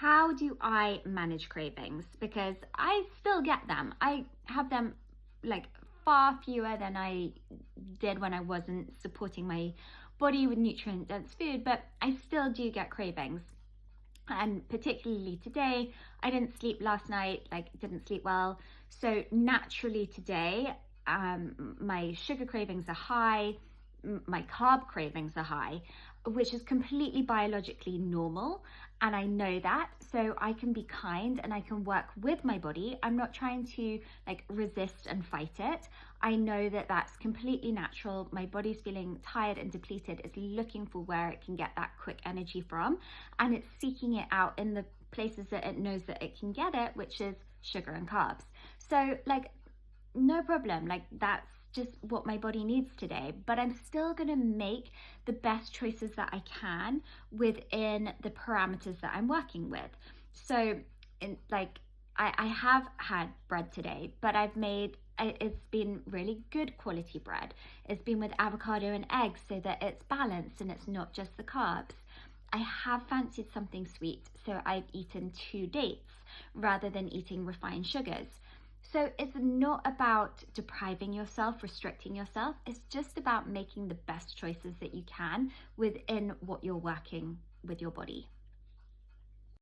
how do I manage cravings? Because I still get them. I have them like far fewer than I did when I wasn't supporting my body with nutrient dense food, but I still do get cravings. And particularly today, I didn't sleep last night, didn't sleep well. So naturally today, my sugar cravings are high, my carb cravings are high, which is completely biologically normal. And I know that, so I can be kind and I can work with my body. I'm not trying to resist and fight it. I know that that's completely natural. My body's feeling tired and depleted. It's looking for where it can get that quick energy from, and it's seeking it out in the places that it knows that it can get it, which is sugar and carbs. So no problem, that's just what my body needs today, but I'm still going to make the best choices that I can within the parameters that I'm working with. So I have had bread today, but it's been really good quality bread. It's been with avocado and eggs so that it's balanced and it's not just the carbs. I have fancied something sweet, so I've eaten 2 dates rather than eating refined sugars. So it's not about depriving yourself, restricting yourself. It's just about making the best choices that you can within what you're working with your body.